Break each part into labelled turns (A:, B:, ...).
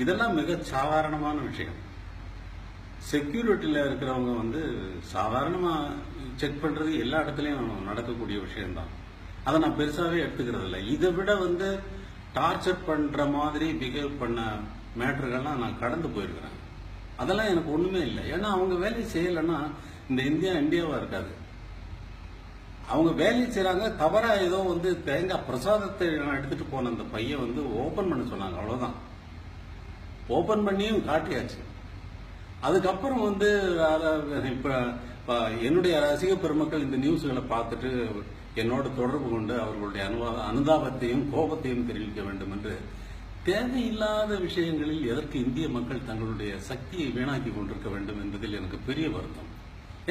A: இதெல்லாம் மிக சாதாரணமான விஷயம். செக்யூரிட்டியில இருக்கிறவங்க வந்து சாதாரணமா செக் பண்றது எல்லா இடத்துலயும் நடக்கக்கூடிய விஷயம்தான். அதை நான் பெருசாவே எடுத்துக்கிறது இல்லை. இதை விட வந்து டார்ச்சர் பண்ற மாதிரி பிஹேவ் பண்ண மேட்டர்கள்லாம் நான் கடந்து போயிருக்கிறேன். அதெல்லாம் எனக்கு ஒண்ணுமே இல்லை. ஏன்னா அவங்க வேலையை செய்யலைன்னா இந்த இந்தியாவா இருக்காது. அவங்க வேலையை செய்யறாங்க. தவறா ஏதோ வந்து தேங்காய் பிரசாதத்தை எடுத்துட்டு போன அந்த பையன் வந்து ஓபன் பண்ண சொன்னாங்க, அவ்வளவுதான். ஓபன் பண்ணியும் காட்டியாச்சு. அதுக்கப்புறம் வந்து இப்ப என்னுடைய ரசிக பெருமக்கள் இந்த நியூஸ்களை பார்த்துட்டு என்னோட தொடர்பு கொண்டு அவர்களுடைய அனுதாபத்தையும் கோபத்தையும் தெரிவிக்க வேண்டும் என்று தேவையில்லாத விஷயங்களில் எதற்கு இந்திய மக்கள் தங்களுடைய சக்தியை வீணாக்கி கொண்டிருக்க வேண்டும் என்பதில் எனக்கு பெரிய வருத்தம்.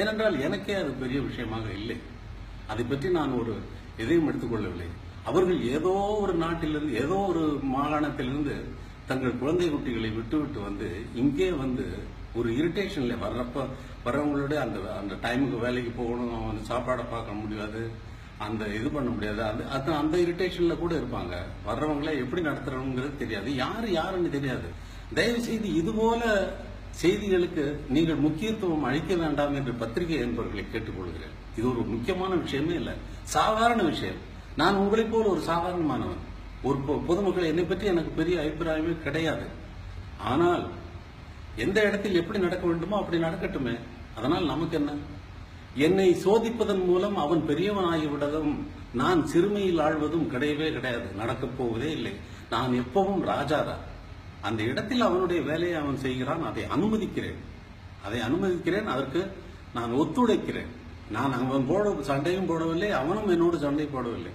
A: ஏனென்றால் எனக்கே அது பெரிய விஷயமாக இல்லை. அதை பற்றி நான் ஒரு எதையும் எடுத்துக்கொள்ளவில்லை. அவர்கள் ஏதோ ஒரு நாட்டிலிருந்து ஏதோ ஒரு மாகாணத்திலிருந்து தங்கள் குழந்தை குட்டிகளை விட்டு வந்து இங்கே வந்து ஒரு இரிட்டேஷன்ல வர்றவங்களோட அந்த டைமுக்கு வேலைக்கு போகணும், அந்த சாப்பாடை பார்க்க முடியாது, அந்த இது பண்ண முடியாது, அந்த இரிட்டேஷன்ல கூட இருப்பாங்க. வர்றவங்களை எப்படி நடத்துறவங்கிறது தெரியாது, யாருன்னு தெரியாது. தயவு செய்து இதுபோல செய்திகளுக்கு நீங்கள் முக்கியத்துவம் அளிக்க வேண்டாம் என்று பத்திரிகை என்பவர்களை கேட்டுக்கொள்கிறேன். இது ஒரு முக்கியமான விஷயமே இல்லை, சாதாரண விஷயம். நான் உங்களை போல ஒரு சாதாரணமானவன். ஒரு பொதுமக்கள் என்னை பற்றி எனக்கு பெரிய அபிப்பிராயமே கிடையாது. ஆனால் எந்த இடத்தில் எப்படி நடக்க வேண்டுமோ அப்படி நடக்கட்டுமே. அதனால் நமக்கு என்ன? என்னை சோதிப்பதன் மூலம் அவன் பெரியவன் ஆகிவிடதும் நான் சிறுமையில் ஆழ்வதும் கிடையவே கிடையாது, நடக்கப் போவதே இல்லை. நான் எப்பவும் ராஜாதான். அந்த இடத்தில் அவனுடைய வேலையை அவன் செய்கிறான், அதை அனுமதிக்கிறேன், அதற்கு நான் ஒத்துழைக்கிறேன். நான் அவன் சண்டையும் போடவில்லை, அவனும் என்னோடு சண்டை போடவில்லை.